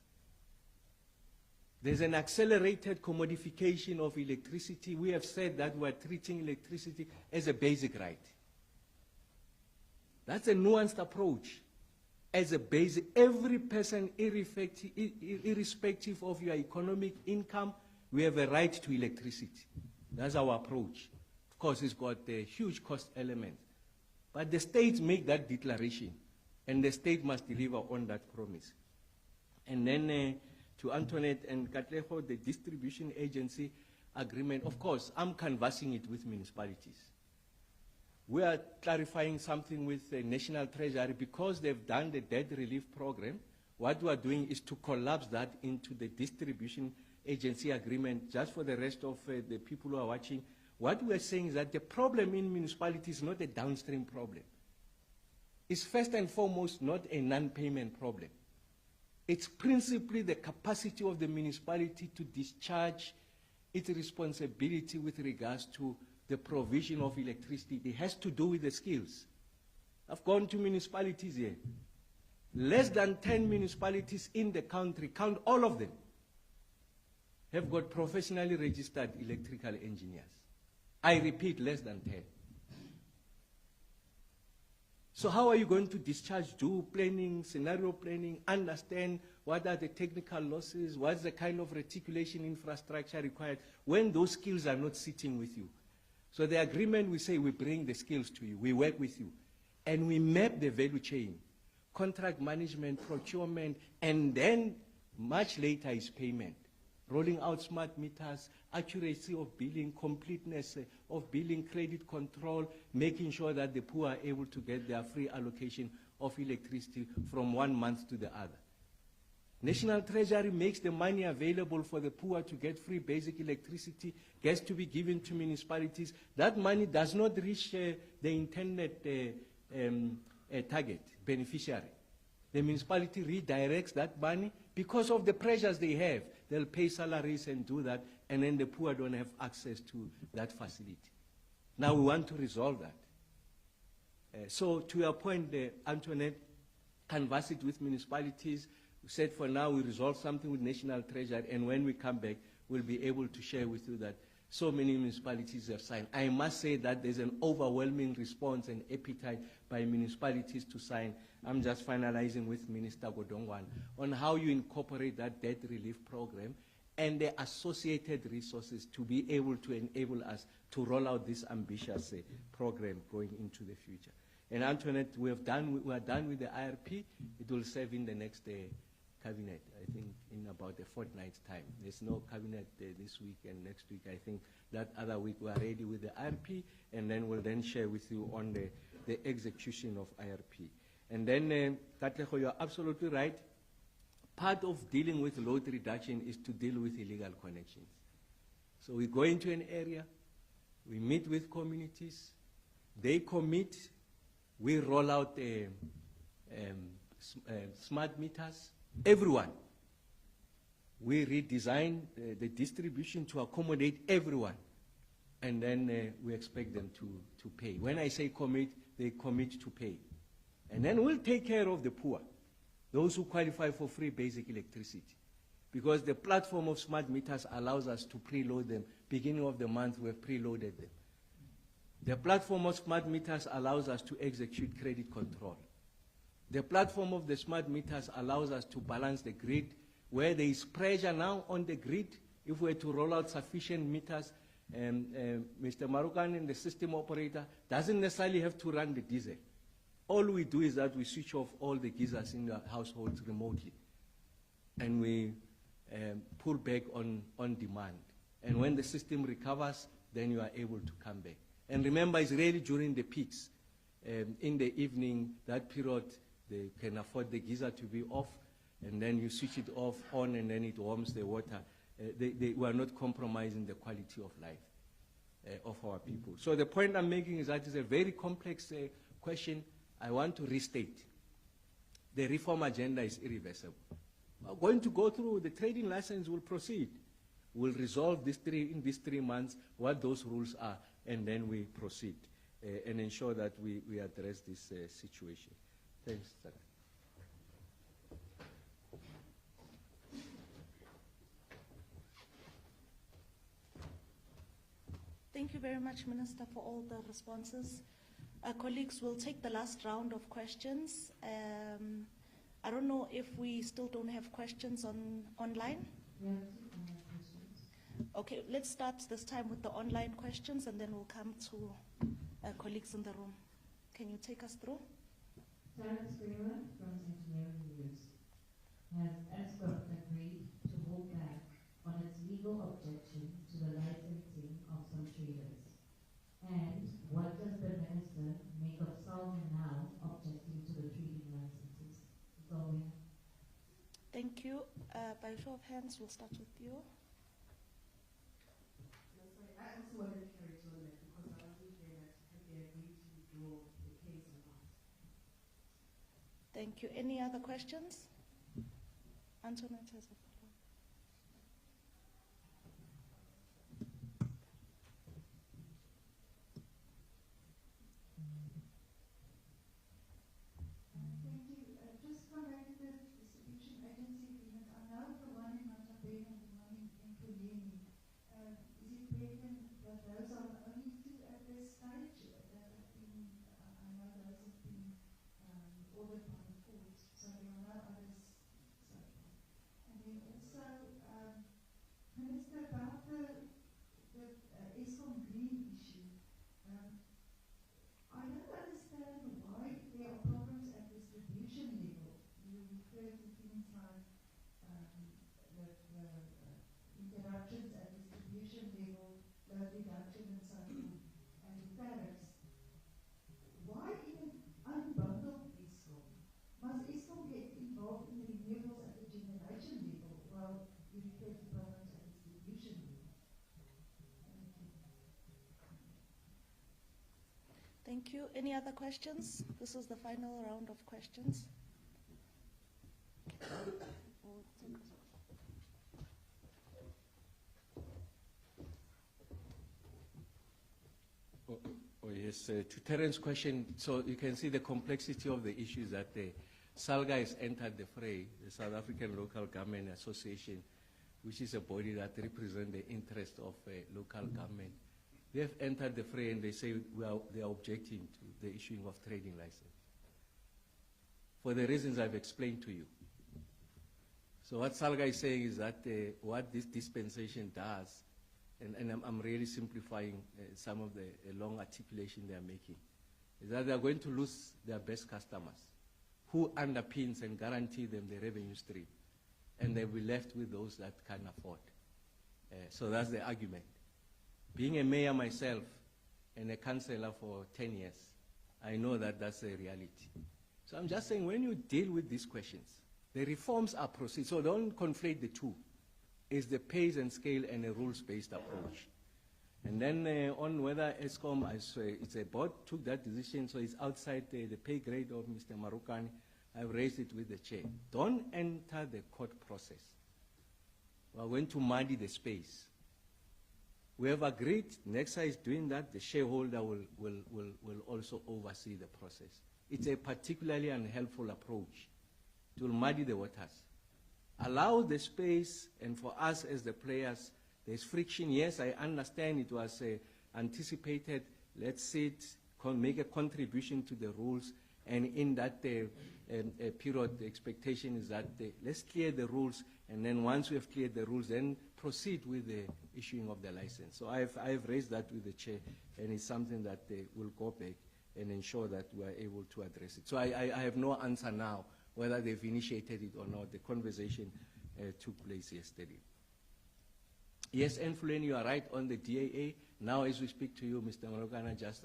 There's an accelerated commodification of electricity. We have said that we're treating electricity as a basic right. That's a nuanced approach. As a basic, every person, irrespective of your economic income, we have a right to electricity. That's our approach. Of course, it's got a huge cost element. But the states make that declaration, and the state must deliver on that promise. And then to Antoinette and Katleho, the distribution agency agreement, of course, I'm canvassing it with municipalities. We are clarifying something with the National Treasury because they've done the debt relief program. What we are doing is to collapse that into the distribution agency agreement, just for the rest of the people who are watching. What we are saying is that the problem in municipalities is not a downstream problem. It's first and foremost not a non-payment problem. It's principally the capacity of the municipality to discharge its responsibility with regards to the provision of electricity. It has to do with the skills. I've gone to municipalities here. Less than 10 municipalities in the country, count all of them, have got professionally registered electrical engineers. I repeat, less than 10. So how are you going to discharge, do planning, scenario planning, understand what are the technical losses, what's the kind of reticulation infrastructure required, when those skills are not sitting with you? So the agreement, we say we bring the skills to you, we work with you, and we map the value chain, contract management, procurement, and then much later is payment. Rolling out smart meters, accuracy of billing, completeness of billing, credit control, making sure that the poor are able to get their free allocation of electricity from one month to the other. National Treasury makes the money available for the poor to get free basic electricity, gets to be given to municipalities. That money does not reach the intended target, beneficiary. The municipality redirects that money because of the pressures they have. They'll pay salaries and do that, and then the poor don't have access to that facility. Now we want to resolve that. So to your point, Antoinette, canvass it with municipalities. We said for now we resolve something with National Treasury, and when we come back, we'll be able to share with you that so many municipalities have signed. I must say that there's an overwhelming response and appetite by municipalities to sign. I'm just finalizing with Minister Godongwana on how you incorporate that debt relief program and the associated resources to be able to enable us to roll out this ambitious program going into the future. And Antoinette, we are done with the IRP. It will serve in the next cabinet, I think, in about a fortnight's time. There's no cabinet this week and next week. I think that other week we are ready with the IRP, and then we'll then share with you on the the execution of IRP. And then, Katlego, you're absolutely right. Part of dealing with load reduction is to deal with illegal connections. So we go into an area, we meet with communities, they commit, we roll out smart meters, everyone. We redesign the distribution to accommodate everyone, and then we expect them to pay. When I say commit, they commit to pay. And then we'll take care of the poor, those who qualify for free basic electricity. Because the platform of smart meters allows us to preload them. Beginning of the month, we've preloaded them. The platform of smart meters allows us to execute credit control. The platform of the smart meters allows us to balance the grid where there is pressure now on the grid. If we're to roll out sufficient meters, Mr. Marukan and the system operator doesn't necessarily have to run the diesel. All we do is that we switch off all the geysers in the households remotely, and we pull back on demand. And when the system recovers, then you are able to come back. And remember, it's really during the peaks. In the evening, that period, they can afford the geyser to be off, and then you switch it off, on, and then it warms the water. We are not compromising the quality of life of our people. So the point I'm making is that it's a very complex question. I want to restate. The reform agenda is irreversible. We're going to go through, the trading license will proceed. We'll resolve in these 3 months what those rules are, and then we proceed and ensure that we address this situation. Thanks, sir. Thank you very much, Minister, for all the responses. Colleagues, we'll take the last round of questions. I don't know if we still don't have questions online. Yeah, questions. Okay, let's start this time with the online questions, and then we'll come to colleagues in the room. Can you take us through? Terence Brewer from Engineering News. Has Eskom agreed to hold back on its legal objection to the licensing of some traders? And what does the minister make of Salman now objecting to the trading licenses? Zolwin. Thank you. By show of hands, we'll start with you. I also wanted clarity on that because I wasn't clear that have they agreed to withdraw the case or not. Thank you. Any other questions? Antoinette has a follow-up. Thank you. Just come back to the distribution agency agreement. I know the one in Matabele and the one in Puleni. Is it relevant that those are the only two at this stage that have been, I know those have been ordered by the court, so there are no others so far. And then also, Minister, about the Eskom Green issue, I don't understand why there are problems at distribution level. You refer to things like the interruptions at distribution level, load reduction and so on, and the tariffs. Why even unbundle Eskom? Must Eskom get involved in the renewables at the generation level while you refer to problems at distribution level? Thank you. Any other questions? This is the final round of questions. Oh yes, to Terrence's question, so you can see the complexity of the issues that SALGA has entered the fray, the South African Local Government Association, which is a body that represents the interest of local government. They have entered the fray and they say they are objecting to the issuing of trading license for the reasons I've explained to you. So what SALGA is saying is that what this dispensation does, and I'm really simplifying some of the long articulation they are making, is that they are going to lose their best customers who underpins and guarantee them the revenue stream, and they'll be left with those that can afford. So that's the argument. Being a mayor myself and a councillor for 10 years, I know that that's a reality. So I'm just saying, when you deal with these questions, the reforms are proceed. So don't conflate the two. It's the pace and scale and a rules-based approach. And then on whether ESCOM, it's a board took that decision, so it's outside the pay grade of Mr. Marukani. I've raised it with the chair. Don't enter the court process. We are going to muddy the space. We have agreed, NEXA is doing that, the shareholder will also oversee the process. It's a particularly unhelpful approach. It will muddy the waters. Allow the space, and for us as the players, there's friction. Yes, I understand it was anticipated. Let's sit, make a contribution to the rules, and in that period, the expectation is that let's clear the rules, and then once we have cleared the rules, then proceed with the issuing of the license. So I've raised that with the chair, and it's something that will go back and ensure that we are able to address it. So I have no answer now whether they've initiated it or not. The conversation took place yesterday. Yes, Enfuleni, you are right on the DAA. Now, as we speak to you, Mr. Marokana just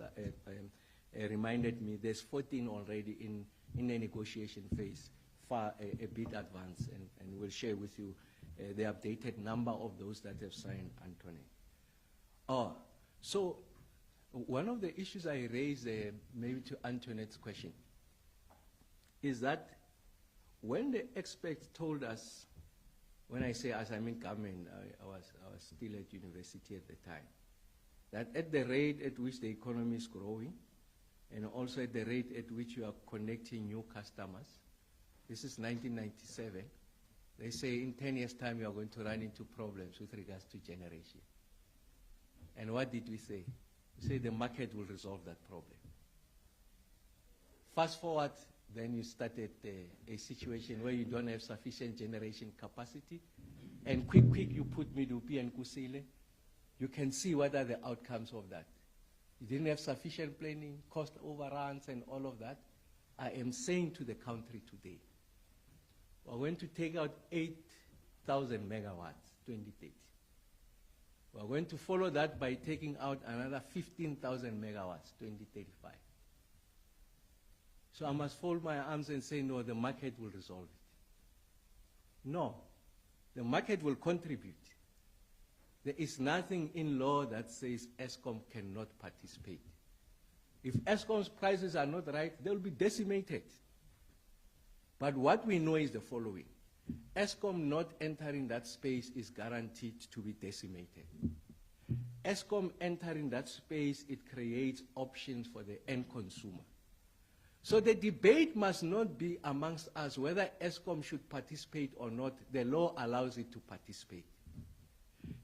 reminded me there's 14 already in the negotiation phase, far a bit advanced, and we'll share with you the updated number of those that have signed, Anthony. So one of the issues I raised, maybe to Antoinette's question, is that when the experts told us, when I say us, I mean government, I was still at university at the time, that at the rate at which the economy is growing, and also at the rate at which you are connecting new customers, this is 1997, they say in 10 years' time you are going to run into problems with regards to generation. And what did we say? We say the market will resolve that problem. Fast forward, then you started a situation where you don't have sufficient generation capacity, and quick you put Medupi and Kusile. You can see what are the outcomes of that. You didn't have sufficient planning, cost overruns, and all of that. I am saying to the country today, we're going to take out 8,000 megawatts, 2030. We're going to follow that by taking out another 15,000 megawatts, 2035. So I must fold my arms and say, no, the market will resolve it. No, the market will contribute. There is nothing in law that says ESCOM cannot participate. If ESCOM's prices are not right, they will be decimated. But what we know is the following. ESCOM not entering that space is guaranteed to be decimated. ESCOM entering that space, it creates options for the end consumer. So the debate must not be amongst us whether ESCOM should participate or not. The law allows it to participate.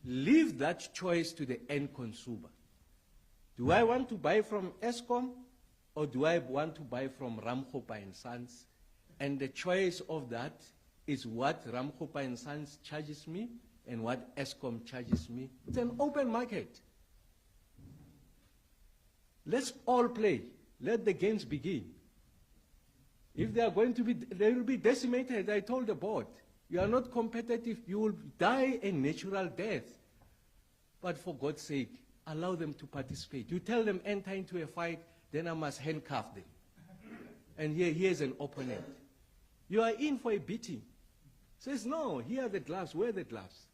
Leave that choice to the end consumer. Do I want to buy from ESCOM, or do I want to buy from Ramkgopa and Sons? And the choice of that is what Ramkgopa and Sons charges me and what ESCOM charges me. It's an open market. Let's all play. Let the games begin. If they are going to be, they will be decimated. I told the board, you are not competitive, you will die a natural death. But for God's sake, allow them to participate. You tell them enter into a fight, then I must handcuff them. And here's an opponent. You are in for a beating. Says, no, here are the gloves, wear the gloves.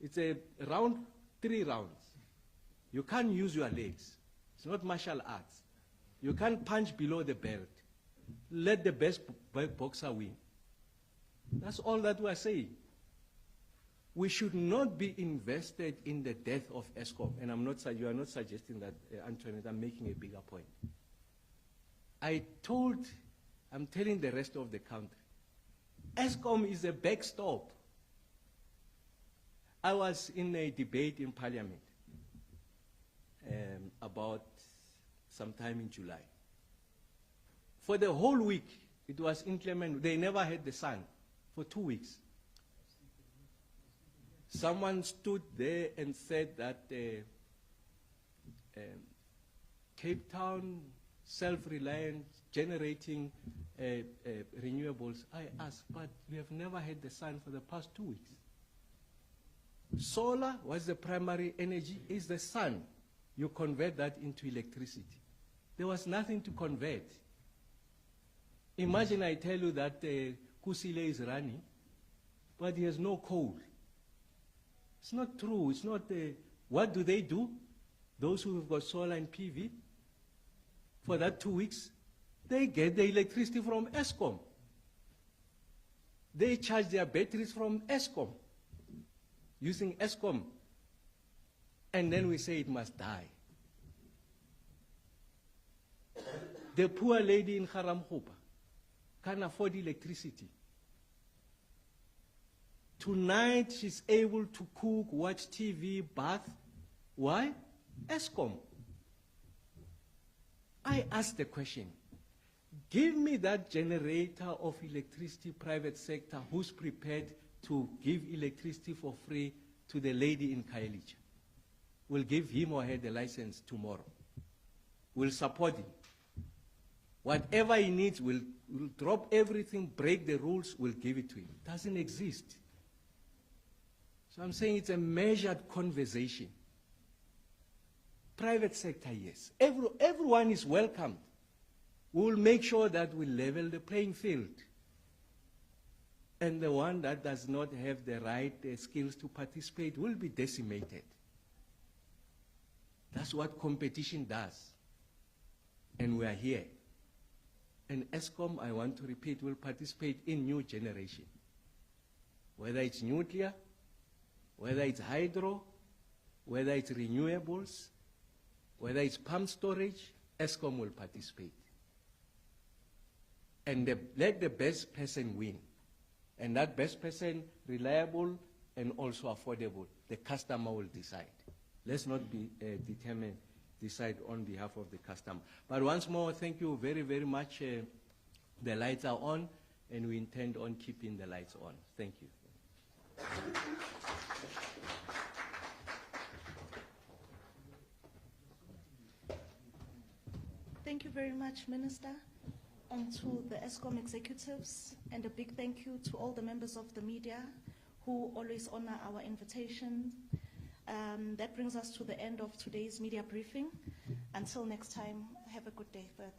It's a round, 3 rounds. You can't use your legs. It's not martial arts. You can't punch below the belt. Let the best boxer win. That's all that we're saying. We should not be invested in the death of ESCOM. And you are not suggesting that, Antoinette, I'm making a bigger point. I'm telling the rest of the country, ESCOM is a backstop. I was in a debate in Parliament about sometime in July. For the whole week, it was inclement. They never had the sun for 2 weeks. Someone stood there and said that Cape Town, self-reliant, generating renewables. I asked, but we have never had the sun for the past 2 weeks. Solar was the primary energy, is the sun. You convert that into electricity. There was nothing to convert. Imagine I tell you that Kusile is running, but he has no coal. It's not true. It's not. What do? Those who have got solar and PV, for that 2 weeks, they get the electricity from Eskom. They charge their batteries from Eskom, using Eskom. And then we say it must die. The poor lady in Haramhupa can't afford electricity. Tonight she's able to cook, watch TV, bath. Why? Eskom. I ask the question, give me that generator of electricity, private sector, who's prepared to give electricity for free to the lady in Khayelitsha. We'll give him or her the license tomorrow. We'll support him. Whatever he needs, we'll drop everything, break the rules, we'll give it to him. It doesn't exist. So I'm saying it's a measured conversation. Private sector, yes. Everyone is welcomed. We will make sure that we level the playing field. And the one that does not have the right skills to participate will be decimated. That's what competition does. And we are here. And Eskom, I want to repeat, will participate in new generation. Whether it's nuclear, whether it's hydro, whether it's renewables, whether it's pump storage, Eskom will participate. And let the best person win. And that best person, reliable and also affordable, the customer will decide. Let's not be decide on behalf of the customer. But once more, thank you very, very much. The lights are on, and we intend on keeping the lights on. Thank you. Thank you very much, Minister, and to the Eskom executives, and a big thank you to all the members of the media who always honor our invitation. That brings us to the end of today's media briefing. Until next time, have a good day further.